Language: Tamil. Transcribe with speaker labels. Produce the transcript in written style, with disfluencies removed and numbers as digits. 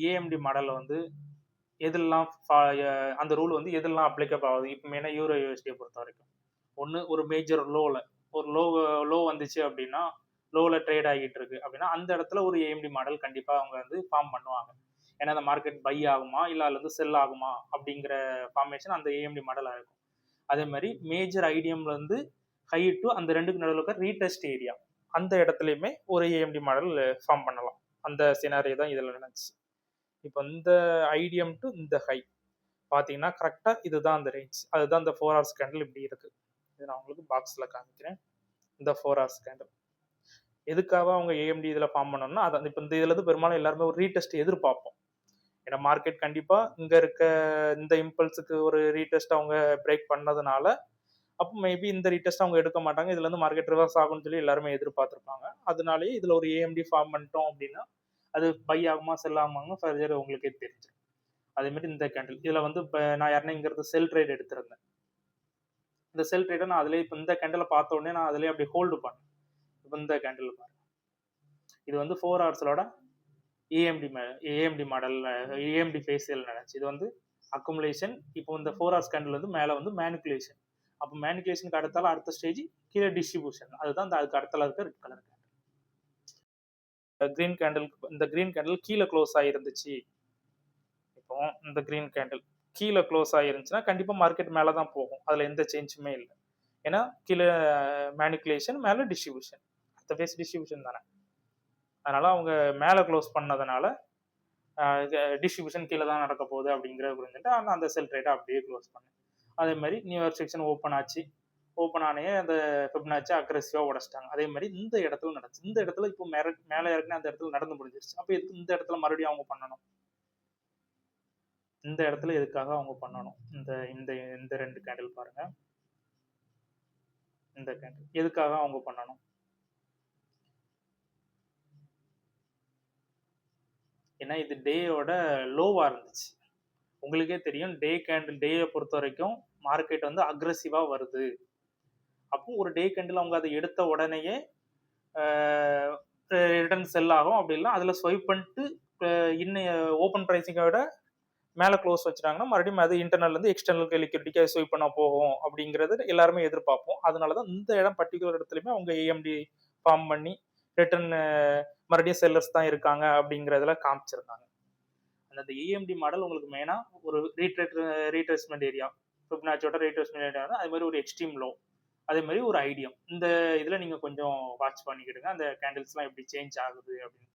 Speaker 1: ஏஎம்டி மாடலில் வந்து எதெல்லாம் அந்த ரூல் வந்து எதெல்லாம் அப்ளிகபிள் ஆகுது இப்போ மெயினாக யூரோ யூஎஸ்டியை பொறுத்த வரைக்கும். ஒன்று, ஒரு மேஜர் லோவில் ஒரு லோ வந்துச்சு அப்படின்னா, லோவில் ட்ரேட் ஆகிட்டு இருக்கு அப்படின்னா அந்த இடத்துல ஒரு ஏஎம்டி மாடல் கண்டிப்பாக அவங்க வந்து ஃபார்ம் பண்ணுவாங்க. ஏன்னா அந்த மார்க்கெட் பை ஆகுமா இல்லை அதுல இருந்து செல் ஆகுமா அப்படிங்கிற ஃபார்மேஷன் அந்த ஏஎம்டி மாடலாக இருக்கும். அதே மாதிரி மேஜர் ஐடிஎம்ல இருந்து ஹை டு அந்த ரெண்டுக்கு நடுவில் இருக்க ரீடெஸ்ட் ஏரியா அந்த இடத்துலையுமே ஒரு ஏஎம்டி மாடல் ஃபார்ம் பண்ணலாம். அந்த சினாரியோ தான் இதில் நினைச்சு. இப்போ இந்த ஐடிஎம் டு இந்த ஹை பார்த்தீங்கன்னா கரெக்டாக இதுதான் அந்த ரேஞ்ச். அதுதான் இந்த 4 ஹவர்ஸ் கேண்டில் இப்படி இருக்கு. இது நான் உங்களுக்கு பாக்ஸில் காமிக்கிறேன். இந்த 4 ஹவர்ஸ் கேண்டில் எதுக்காக அவங்க ஏஎம்டி இதில் ஃபார்ம் பண்ணணும்னா அதை இப்போ இந்த இதுல இருந்து பெரும்பாலும் எல்லாருமே ஒரு ரீடெஸ்ட் எதிர்பார்ப்போம். ஏன்னா மார்க்கெட் கண்டிப்பாக இங்கே இருக்க இந்த இம்பல்ஸுக்கு ஒரு ரீடெஸ்ட் அவங்க பிரேக் பண்ணதுனால அப்போ மேபி இந்த ரீடெஸ்ட் அவங்க எடுக்க மாட்டாங்க. இதுல இருந்து மார்க்கெட் ரிவர்ஸ் ஆகும்னு சொல்லி எல்லாருமே எதிர்பார்த்துருப்பாங்க. அதனாலேயே இதுல ஒரு ஏஎம்டி ஃபார்ம் பண்ணிட்டோம் அப்படின்னா அது பை ஆகுமா செல் ஆகுமாங்க ஃபர்தர் உங்களுக்கே தெரிஞ்சிடும். அதே மாதிரி இந்த கேண்டில் இதில் வந்து இப்போ நான் யாருன்னா செல் ட்ரேட் எடுத்திருந்தேன். இந்த செல் ட்ரேடை நான் அதிலே இப்போ இந்த கேண்டில் பார்த்த உடனே நான் அதிலே அப்படி ஹோல்டு பண்ணேன். இப்போ இந்த கேண்டில் பாருங்க, இது வந்து 4 ஹவர்ஸோட ஏஎம்டி மாடல் ஏஎம்டி ஃபேஸியல் நினைச்சு இது வந்து அக்குமுலேஷன். இப்போ இந்த 4 ஹவர்ஸ் கேண்டில் வந்து மேலே வந்து மேனிகுலேஷன். அப்போ மேனிகுலேஷனுக்கு அடுத்தால அடுத்த ஸ்டேஜ் கீழே டிஸ்ட்ரிபியூஷன். அதுதான் அதுக்கு அடுத்தால இருக்க red colour candle. Green candle இந்த கிரீன் கேண்டில் கீழே க்ளோஸ் ஆகிருந்துச்சு. இப்போ இந்த கிரீன் கேண்டில் கீழே க்ளோஸ் ஆகிருந்துச்சுன்னா கண்டிப்பாக மார்க்கெட் மேலே தான் போகும். அதில் எந்த சேஞ்சுமே இல்லை. ஏன்னா கீழே மேனிகுலேஷன் மேலே டிஸ்ட்ரிபியூஷன், அடுத்த ஃபேஸ் டிஸ்ட்ரிபியூஷன் தானே. அதனால அவங்க மேலே க்ளோஸ் பண்ணதுனால டிஸ்ட்ரிபியூஷன் கீழே தான் நடக்க போகுது அப்படிங்கிறத புரிஞ்சுட்டு அந்த செல் ட்ரேட்டை அப்படியே க்ளோஸ் பண்ணேன். அதே மாதிரி நியூ இயர் செக்ஷன் ஓப்பன் ஆச்சு. ஓப்பன் ஆனே அந்த ஃபிபனாச்சி அக்ரெசிவாக உடச்சிட்டாங்க. அதே மாதிரி இந்த இடத்துல நடந்துச்சு. இந்த இடத்துல இப்போ மேலே ஏற்கனவே அந்த இடத்துல நடந்து முடிஞ்சிருச்சு. அப்போ இந்த இடத்துல மறுபடியும் அவங்க பண்ணணும். இந்த இடத்துல எதுக்காக அவங்க பண்ணணும்? இந்த இந்த இந்த 2 கேண்டில் பாருங்க. இந்த கேண்டில் எதுக்காக அவங்க பண்ணணும்? ஏன்னா இது டேயோட லோவா இருந்துச்சு. உங்களுக்கே தெரியும் டே கேண்டில் டேயை பொறுத்த வரைக்கும் மார்க்கெட் வந்து அக்ரெசிவா வருது. அப்போ ஒரு டே கேண்டில் அவங்க அதை எடுத்த உடனேயே ரிட்டர்ன் செல் ஆகும். அப்படி இல்லை அதில் ஸ்வைப் பண்ணிட்டு இன்னும் ஓப்பன் ப்ரைஸிங்கை விட மேலே க்ளோஸ் வச்சுட்டாங்கன்னா மறுபடியும் அது இன்டர்னல்லேருந்து எக்ஸ்டர்னலுக்கு லிக்விடிட்டிக்கு ஸ்வைப் பண்ண போகும் அப்படிங்கிறது எல்லாருமே எதிர்பார்ப்போம். அதனால தான் இந்த இடம் பர்டிகுலர் இடத்துலையுமே அவங்க ஏஎம்டி ஃபார்ம் பண்ணி ரிட்டர்ன் மறுபடியும் செல்லர்ஸ் தான் இருக்காங்க அப்படிங்கிறதுல காமிச்சிருந்தாங்க. அந்த ஏஎம்டி மாடல் உங்களுக்கு மெயினாக ஒரு ரீட்ரேஸ்மெண்ட் ஏரியா, ஃபிபனாச்சியோட ரீட்ரேஸ்மெண்ட் ஏரியா, அது மாதிரி ஒரு எக்ஸ்ட்ரீம் லோ, அதே மாதிரி ஒரு ஐடியம். இந்த இதில் நீங்கள் கொஞ்சம் வாட்ச் பண்ணிக்கிடுங்க அந்த கேண்டில்ஸ்லாம் எப்படி சேஞ்ச் ஆகுது அப்படின்னு.